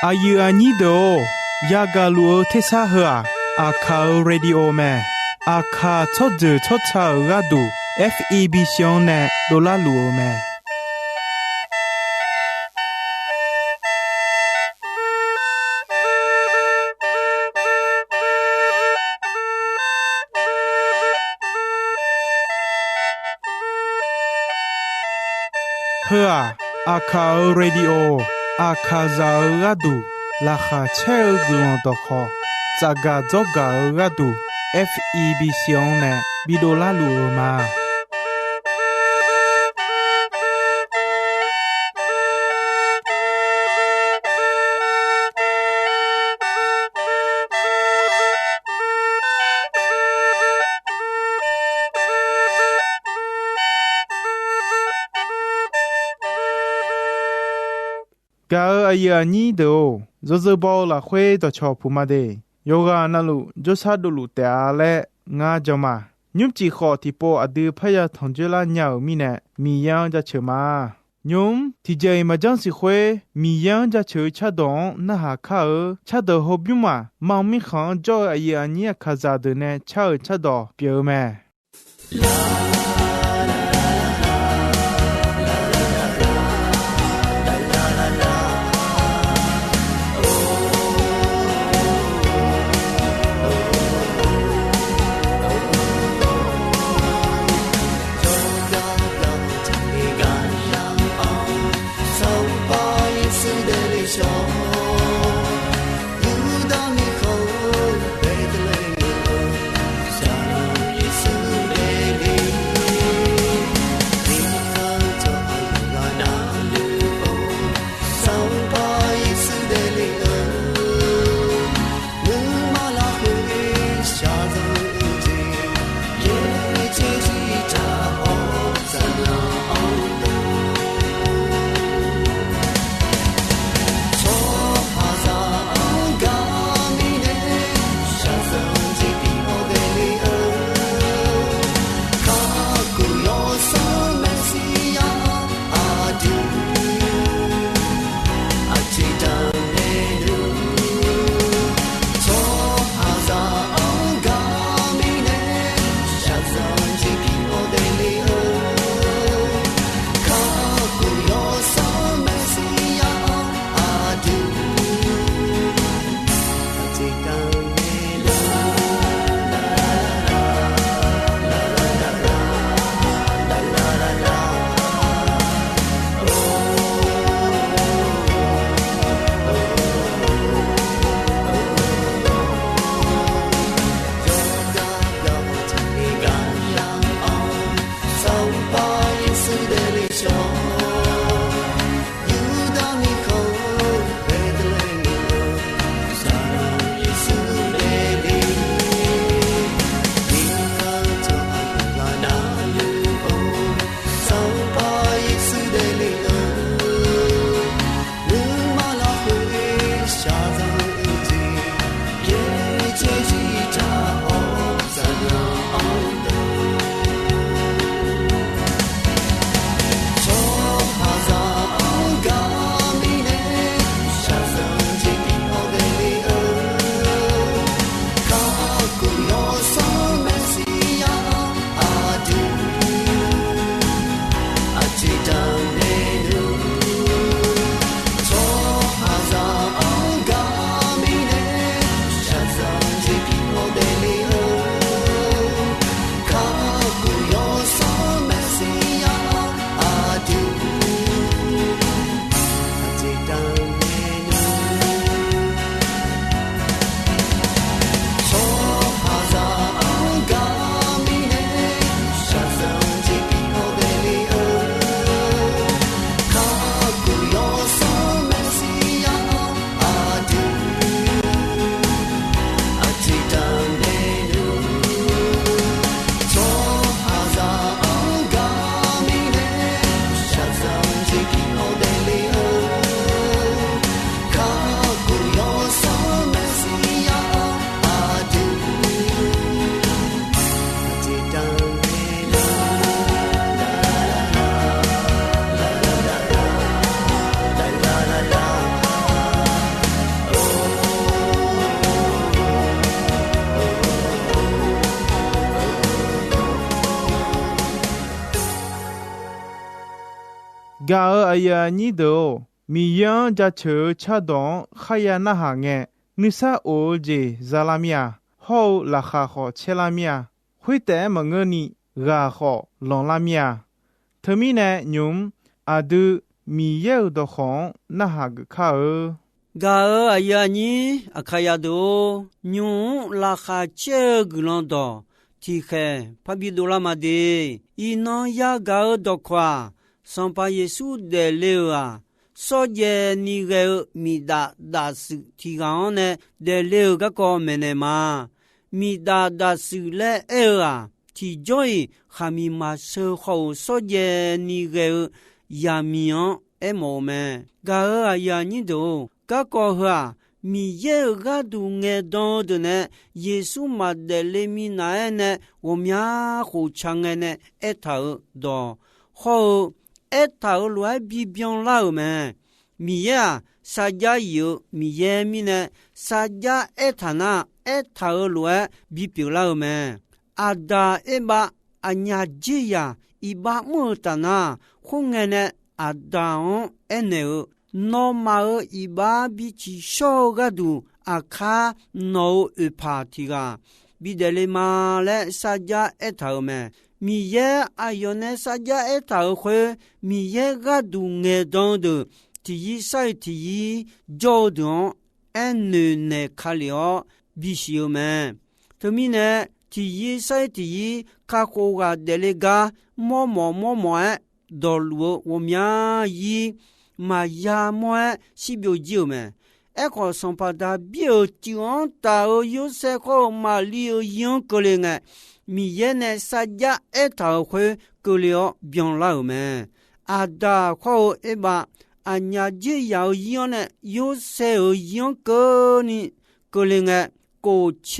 อายุอันนี้โดยากาลัวเทสาหัวอาคาเรดิโอแมอาคาชดจืชดชาระดู FEB ชงเนโดลาลัวแมเพื่ออาคาเรดิโออาคาซาระดูราคาเชลกลอนตอคอจากาจอการะดู FEB ชงเนบิโดลาลัวมากาอายุอันนี้โดจะบอละเควต่อชอพูมาเดโยกานาลุจสัดลุเตอาเลงาจมายุมจีขอที่โปอดือพยาทองเจลาเนียวมีเนมียังจะเชมายุมที่เจมาจังสิเควมียังจะเชชะดองนะหาข้าชะเดอฮบยุมามังมิขังจออายุอันนี้คาซาเดเนชะชะดอเปียวแม่ กาอายานีโดมียังจะเชอชาดองขยานาหาเงนิสาโอเจซาลามียฮอลาคาขอเชลามียหุยแต่มงเงนีกาขอลองลามียเธอมีแนยุมอาดูมีเยอดของนาหากข้ากาอายานีอคายาโดญูลาคาเชกลอนดอที่แค่พระบิดามาเดอีนอยากาดอกว่าสัมปะเยซูเดเลวาโซเยนิเกมีดาดาสุที่กางเนเดเลวก็ก็เมเนมามีดาดาสุเลเอราที่จอยขามีมาเซเขาโซเยนิเกยามีอันเอโมเมกาอายานิโดก็ก็ฮะมีเยกาดูเงดอนดเนเยซูมาเดเลมีนาเนวมยาหูชังเนเอทาดอฮอเอทาลวยบิบิยองลาวเมมียาซาจายูมีเยมีเนซาจาเอทานาเอทาลวยบิปิลาวเมอาดาเอบาอัญญาเจียอีบามุตานาคงเนอาดาเอเนโนมาอีบาบิชิโชกาดูอาคาโนอุปาติกาบิเดเลมาและซาจาเอทาเมมีเยอายอนซาจาเอทาเขมีเยกาดูเงดอนดที่ไซที่จอดอนเอเนเนคาลิโอบิชิโอเมทมิเนที่ไซที่คาโคกาเดเลกามอดอลวมยายีมายามวสิบิโอจิโอเมเอคอสัมปดาบิโอจิอนตาโอยูเซโคมาลิโอยันโกเลงมีเยเนซาจาเอทาเขโกเลโอบิยอนลาเมอาดาโคเอบาอัญญาเจียาวยิอนเนยูเซโอยันโกนิโกเลงโกเช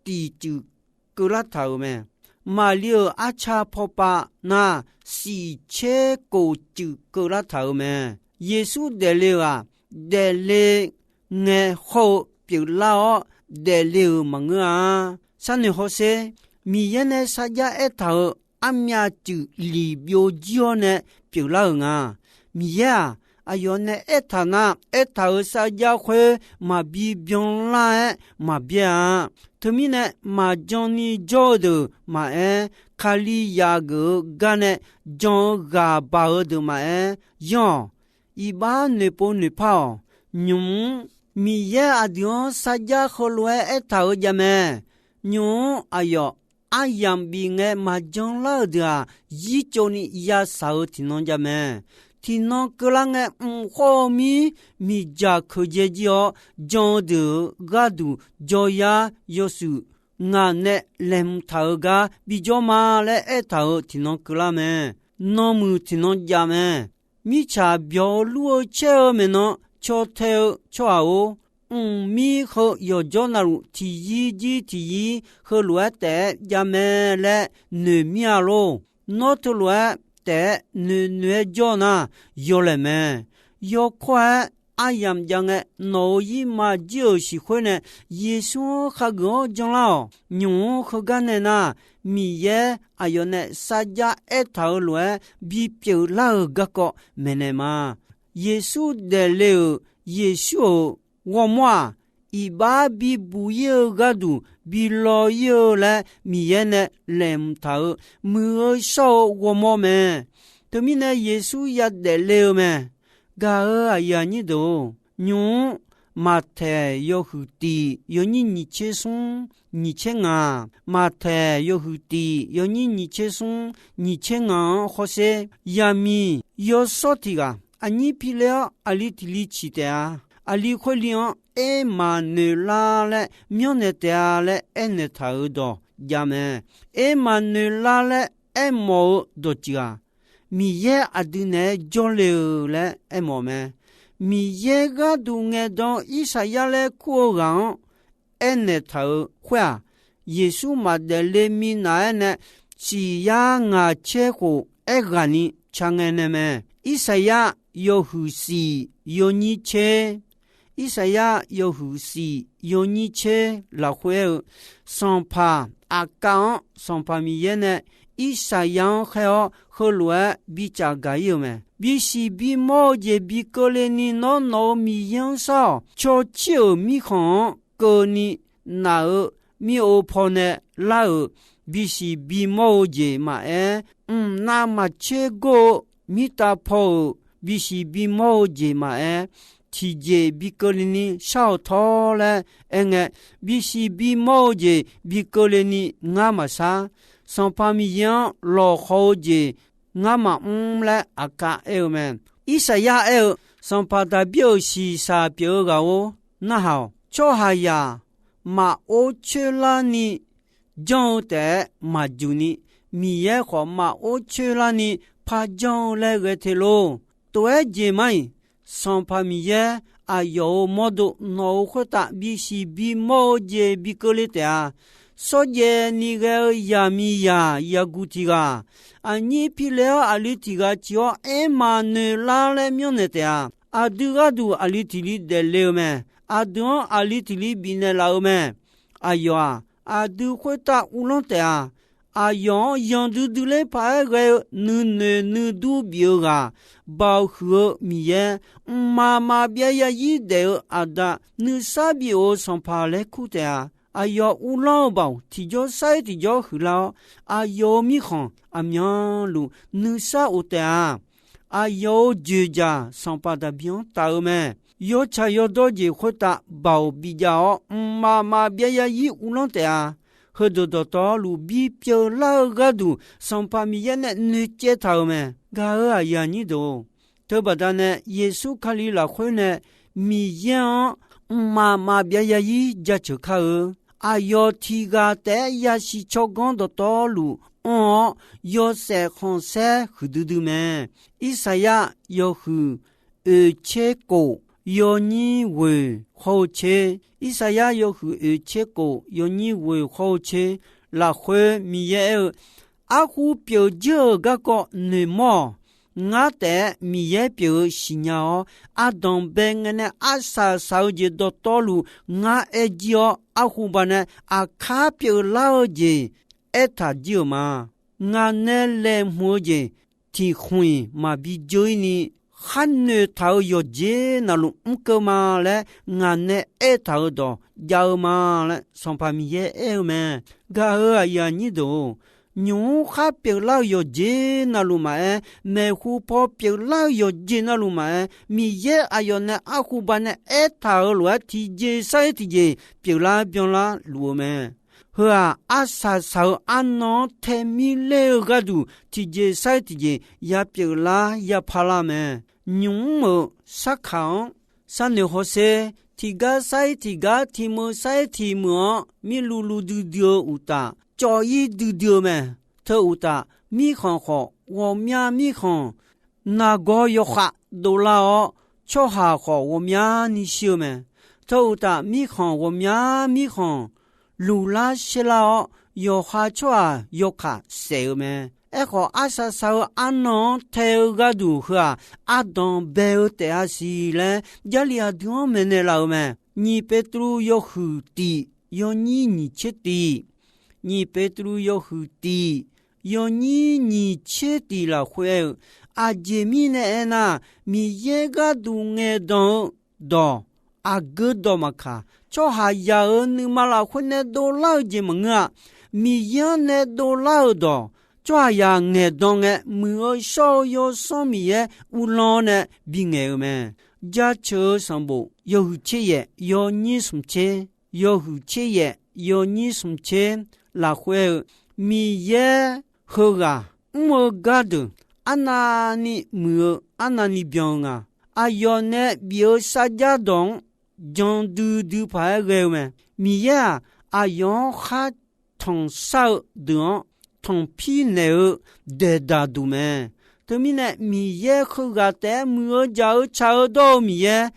ติจุกลาทาเมมาลิโออาชาพปานาสีเชโกจุกลาทาเมเยซูเดเลวาเดเลเงโคปิลาอเดเลวมังอาสันนิโฮเซมีเยเนซาจาเอทาอัมยาจุลีบิโอจิโอเนปิลางามียาอายอนเนเอทานาเอทาซาจาเขมาบิบิยองลามาเบียทมิเนมาจอนีจอดมาคาลิยากกาเนจองกาบาดมายองอีบ้านเนปนพาวยุงมีเยอดิอนซาจาขลวยเอทาจามยุงอายออายัมบิเงมาจองลาดายีโจนิยาสาวทินอนจามทินอนกลังโคมีจาคเจจิโอจองดกาดูจอยายสุงาเนเลมทากาบิจอมาเลเอทาทินอนกลาเมนอมูทินอนจามมิชาเบียวลัวเชอเมนอชอเทอชออาโอมีเขายอจอนารุที่ยีจีที่ยีเขาลัวแต่ยาเมและเนมีอาโลนอตลัวแต่เนจอนาโยเลเมยอควาอายามจังโนยีมาเจียวสิคเนเยซูขะกอจังลาญูขะกันเนนามีเยอายอนซาจาเอทาลัวบิเปียวลากะก็เมเนมาเยซูเดเลเยซูวอมัวอีบาบิบุเยกาดูบิลอเยและมีเยเนเลมทามือโซวอมอเมตมิเนเยซูยาเดเลเมกาอายานิโดญูมาเทโยหุติโยนินิเชซุงนิเชงามาเทโยหุติโยนินิเชซุงนิเชงาโคเซยามีโยโซติกาอันนี้พิเลอลิติลิชิเตอาอลิโคลิอเอมาเนลาและมิโอเนเตอาและเอเนทาโดยาเมเอมาเนลาและเอโมโดจิกามีเยอดิเนจอเลและเอโมเมมีเยกาดูเงดอนอิสายาเลคูรังเอเนทาขวาเยซูมาเดเลมินาเนชียางาเชโกเอกานิชังเอเนเมอิสายาโยหุสีโยนิเชอิสายาโยหุสีโยนิเชลาเควสัมปาอากาสัมปามีเยเน一三样还要和乱比较该有没？比西比毛也比个人你闹米样少，悄悄米看个你那米欧泡呢那比西比毛也嘛那么切个米大泡比西比毛也嘛体节比个人你少头了比西比毛也比个人你那么啥。上巴米样老好节，俺嘛来阿卡们，伊啥呀上巴代表是啥表个哦？那好，做下呀，嘛我去了你，讲的嘛就你，米也好嘛我去了你，怕讲来个铁路，对姐妹，上巴米也啊有么多脑壳大比是比毛节比个里的啊。所以你个亚米呀古提个你皮了阿里提个叫嘛呢拉来苗呢的杜个杜阿里提里的了没杜阿里提里比呢老没哟杜会打乌龙的样杜来拍个呢杜表个包括米耶妈别呀一的的呢啥表上拍来哭的哟乌老包提着塞提着去了哟米行苗路你啥乌的哟就家上巴的表到没哟才有多几回答包比较妈别呀一乌老的和多路比表老个度上巴米也呢你接头没个呀你都特别的呢耶稣卡里拉会呢米样妈别呀一家就靠哟提个的也是超光的道路要塞红色去嘟咩伊啥呀要去切过要你为好切伊啥呀要去切过要你为好切拉会米也胡表就个你么我的米也表是鸟当兵呢少节的道路我叫胡巴呢卡表老节他就嘛我呢来么节提会嘛比就你汉呢头有节那路个嘛嘞我呢头的要嘛嘞上巴米也嘛个呀你都牛哈表老有节那路嘛没胡泡表老有节那路嘛米也有呢胡巴呢头罗提节塞提节表拉路嘛和啥少喏天米来个度提节塞提节也表拉也怕啦嘛牛么啥康啥牛好些提个塞提个提么塞提么米噜噜嘟丢乌达叫一嘟丢咩特乌达米看好我面米看那个要花都啦瞧下好我面你笑咩特乌达米看我面米看路拉些啦要花瞧要卡笑咩个啥少喏头个度和当白的是嘞家里多没呢老咩你别都要好的要你切的你别都要好的要你切的了会姐妹呢那米一个都爱当个多嘛卡就还要你嘛啦会呢都老姐们米样呢都老的抓呀爱当没少有上面乌浪呢比爱们家车上步有切也有你什么切有切也有你什么切拉会米也好啊我觉得那你没那你病有呢表啥家动将嘟排个么米也用哈同少的同皮呢的大度么对面呢米也好个的没叫炒到米也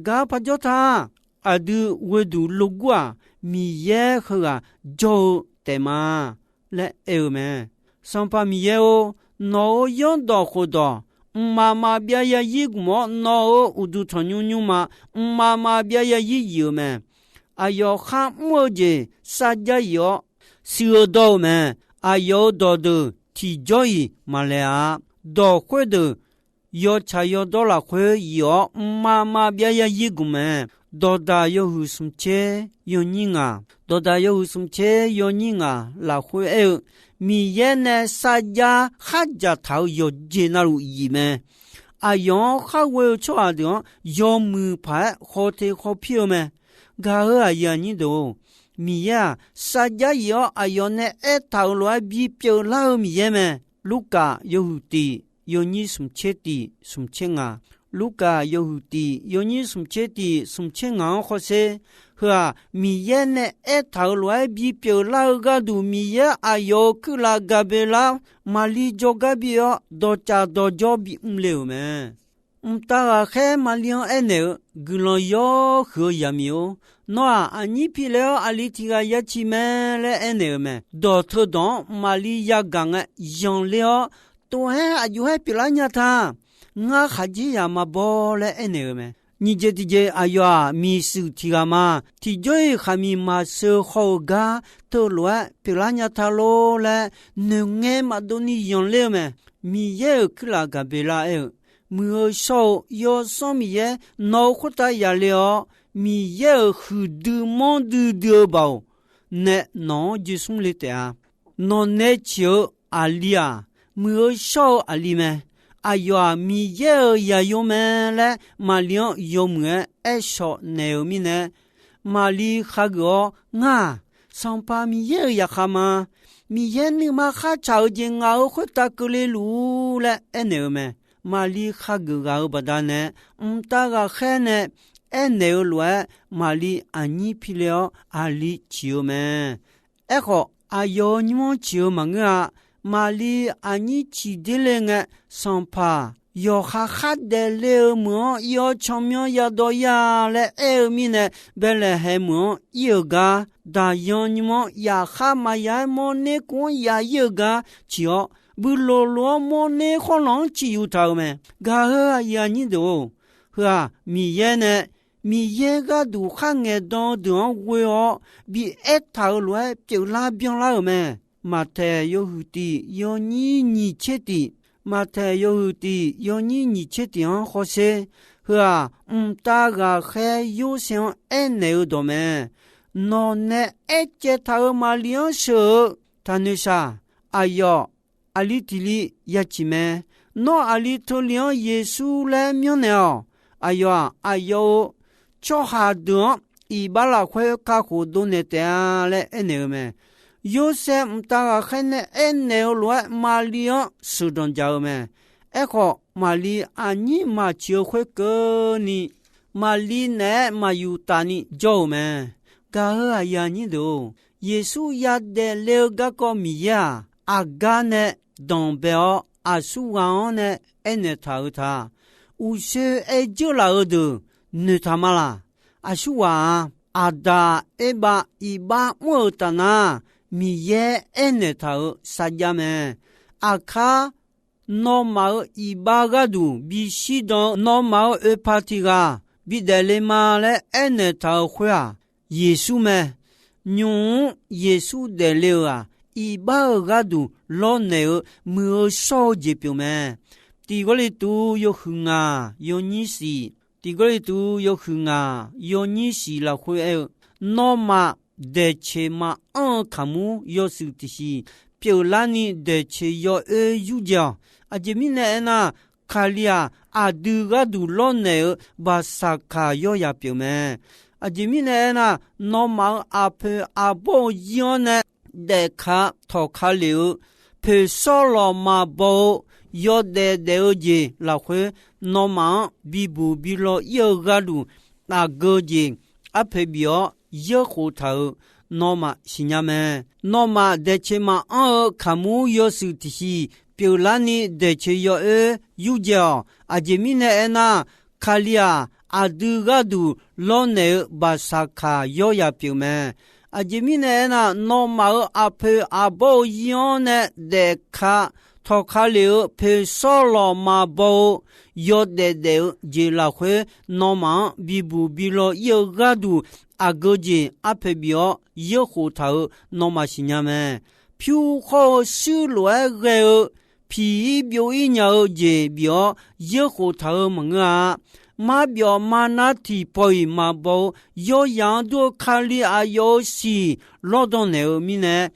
个怕叫他都我都路过米也好个就的嘛来么上把米也脑用到好多妈别呀一个么脑我都穿牛嘛妈别呀一有么要喊么子啥家有修道么有道的提交伊马来啊，到会的要查要到了会要妈别呀一个们，到达有什么切有人啊，到达有什么切有人啊，来会米耶呢撒家哈家头有接那路伊们。啊，用好为错啊的，要门牌好睇好票咩？噶啊呀你都米呀，撒家要啊要呢头来比票老米耶咩？卢卡有地有你什么切地什么切啊？卢卡有地有你什么切地什么切啊？好些。哈，米耶呢？头来比表老个都米耶啊哟，去拉个别啦，马里做个别哦，多加多做比唔了咩？大个开马里呢？个老哟和也没有，那你皮了阿里提个一起咩嘞？咩？多特当马里也讲个样了，都还有还比拉伢他，我还只也嘛包嘞？咩？你这的哎呀，米数提个嘛，提着还米嘛是好个，头来别人家他罗嘞，能眼嘛都你用了没？米也去那个别啦没有少要上米也脑壳大呀了，米也很多忙的包，那脑就送来的啊，那就阿里啊，没有少阿里没？哎呀，米也有么嘞？马里有么？少哪米呢？马里哈个啊，上把米也哈嘛？米也你嘛哈朝见我会打个来路嘞？哪么？马里哈个个不达呢？大个海呢？哪路马里你皮了阿里球么？好，哎呦，你们球么啊？马里你起的了个上怕要哈哈的了么？要长命要多呀嘞米呢？本来还么有个，但要你们呀哈嘛呀么那个呀有个叫不罗么那可能只有头么？个呀你都呵米耶呢？米耶个都看个当为哦，比头来就拉边了么？马太有的有你切的，马太有的有你切的好些，呵大个还有像那多么？那接头嘛两手，他那啥？哎哟，阿里地里也去么？那阿里头两耶稣来命了，哎哟，叫哈多一把拉块卡糊都那点嘞那么？有些大个很呢，那罗马里手中叫么？好，马里你嘛就会个你，马里呢嘛有大你叫么？个呀你都，耶稣也得了个米呀，个呢东北苏王呢，那他，有些就老的，你他妈啦，苏王达把一把莫达那。米耶那头撒家们，卡诺毛一巴个度比西东诺毛party个比得来嘛嘞那头会啊，耶稣们用耶稣得了啊，一巴个度老内没有少节表们，第个里都有很啊，有你是，第个里都有很啊，有你是了会诺马。的切嘛卡姆有时的是表拉你的切要有叫这米呢那卡利亚杜个杜罗呢巴萨卡要呀表咩这米呢那罗马佩波要呢的卡托卡流佩索罗马波要的节老会罗马比布比罗有个路个节佩表有后头，那么是伢们，那么的起码卡姆有时的是，表拉你的起要有叫，这米呢那卡利亚杜个杜老内巴萨卡有呀表们，这米呢那那么佩波有呢的卡。托卡流佩索罗马波有的吉拉会罗马比布比罗有个度个节佩表有后头罗马新娘们飘好修来个皮表一鸟也表也好头门啊。马表马那提背马包有样多看里啊有西劳动牛米呢，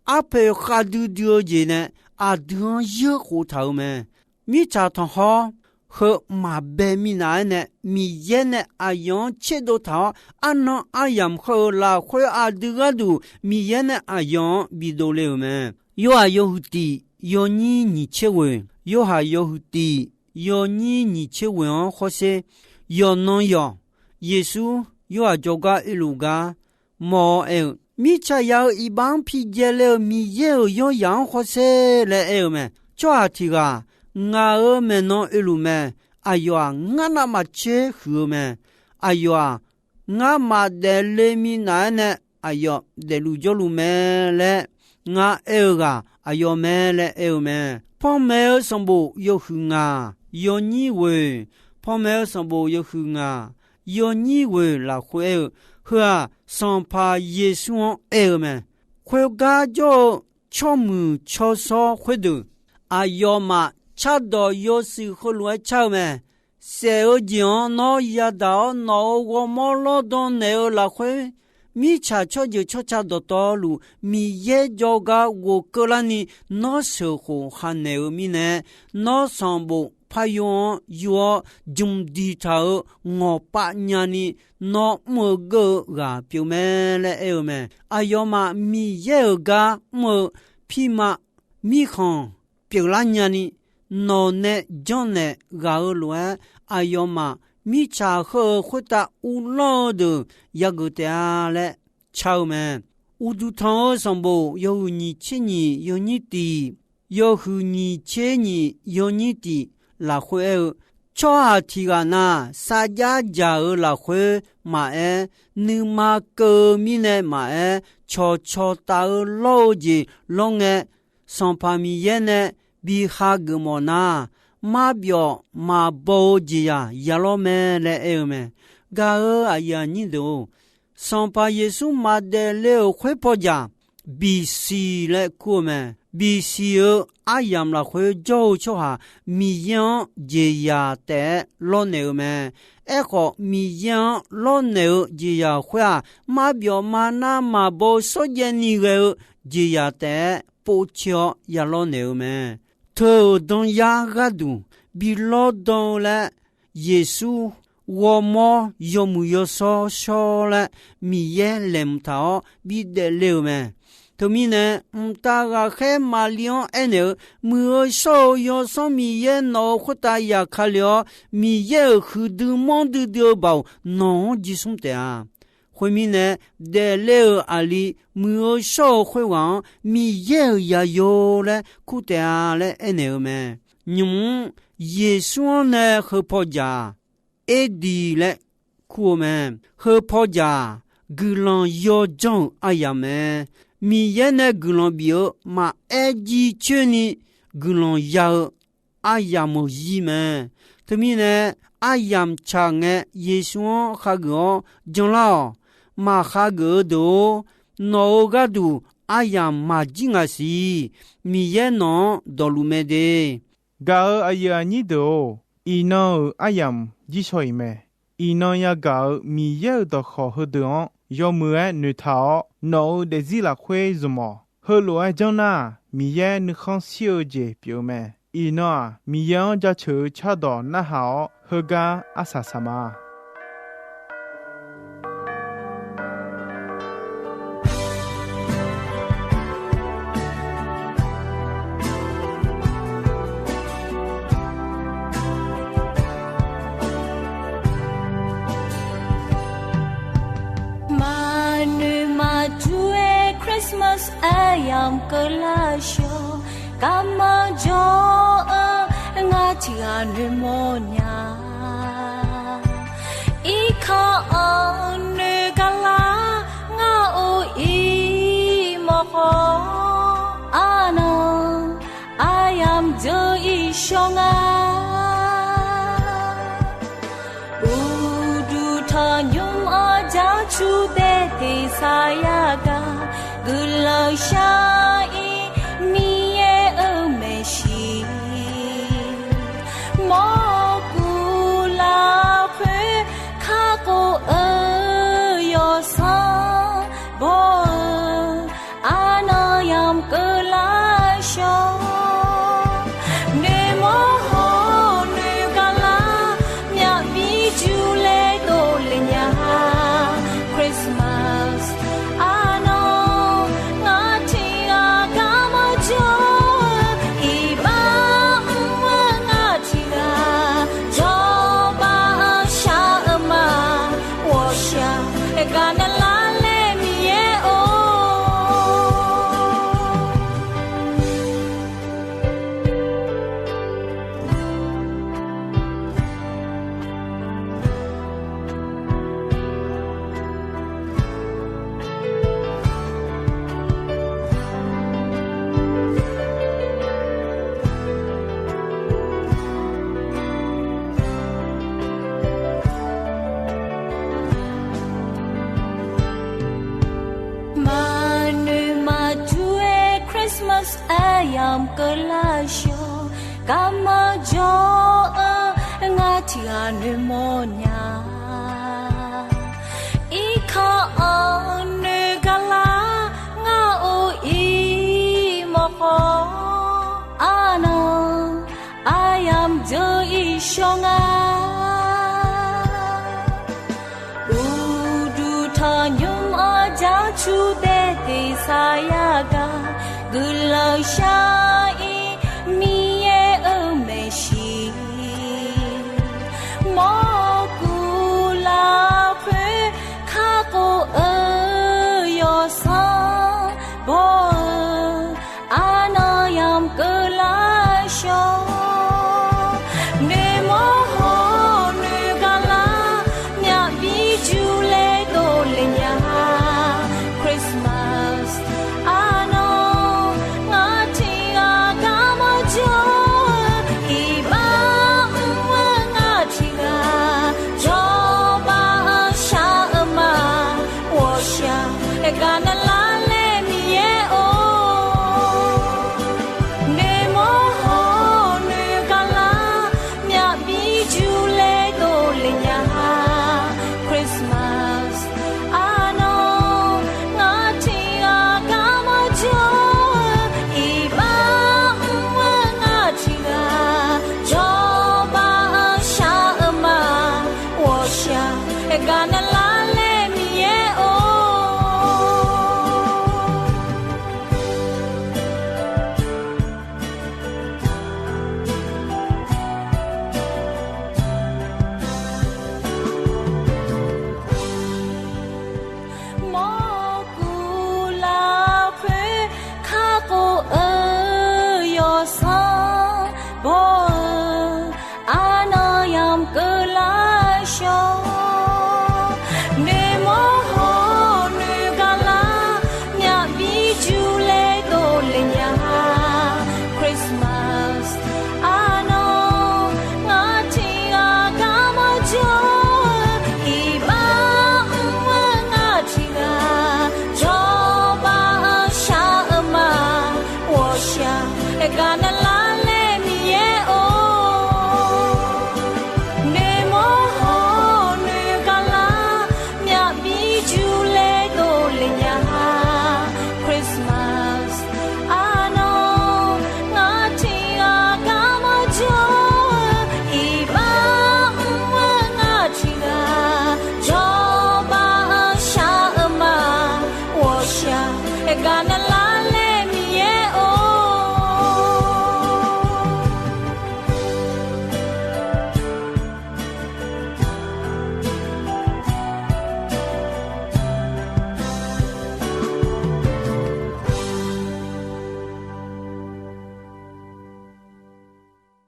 阿佩哈嘟嘟的呢，阿嘟也好头们，米查同好和马白米那呢，米耶呢阿样切到头，阿那阿样好啦，会阿嘟阿嘟，米耶呢阿样比到了们，有啊有的，有你切问，有还有的。有你切问或是有能有耶稣有啊做个一路个冇有米查有一帮皮杰了米有样或是来有咩做下提个我儿们弄一路咩哎呦啊我那么切喝咩哎呦啊我嘛得里面来呢哎呦得路就路咩嘞我有个哎呦咩嘞有咩旁边有什么有哼啊有你为旁边有什么有哼啊有你为啦会和上怕耶稣有咩会个就敲门敲手会的哎呦嘛差到有时候来敲咩谁讲那一道那我冇老动那啦会米查就查到道路米也就个我个人呢那时候还那米呢那上部怕用有中地头我把年呢那么个个表面来有咩哎呦嘛米也个么皮嘛米看表啦年呢那呢将呢个乱哎呦嘛米查和回答乌老的一个点嘞，巧们，乌都汤上部有你切你有你的，有和你切你有你的，拉回巧下提个那撒家家儿拉回马哎，你马个米呢马哎，巧大儿老子龙哎，上旁米耶呢比哈个么那。马表马包子呀，亚罗咩来有咩？噶尔哎呀，你都上把耶稣马得了会跑家，比西来过咩？比西尔哎呀啦会走出下，米样也呀得老牛咩？哎个米样老牛也呀会啊，马表马那马包所见你个也呀得不巧呀老牛咩？头当亚个度，比老当了耶稣，我么有没有说了？米也领头比得了咩？头米呢？大个还马两哎牛，没说有上米也脑或大呀看了，米也很多忙的掉包，哪几种的啊？后面呢，得了阿里没有说会往米也也有了，苦的啊了哎牛咩？耶稣呢和婆家，一地嘞苦们和婆家，格朗要种哎呀们，米也呢格朗表嘛哎几圈呢格朗要哎呀么伊们，他们呢哎呀长哎耶稣哈个种了。马哈格多，那个多，哎呀，马金啊西，米也能到路没得。噶哎呀，你都，伊那哎呀，几岁没？伊那呀噶米也到好好的，要么女头，那得自拉会什么？后来讲那米也你看小姐表妹，伊那米也家求恰到那好，后个阿啥什么？Christmas ayam kelasyo kama jo ngatian remonya ika negala nga o imoho ana ayam jo ishonga udu tanyum aja chu de sayaga Gula shai Kama jo nga tia ne mo nya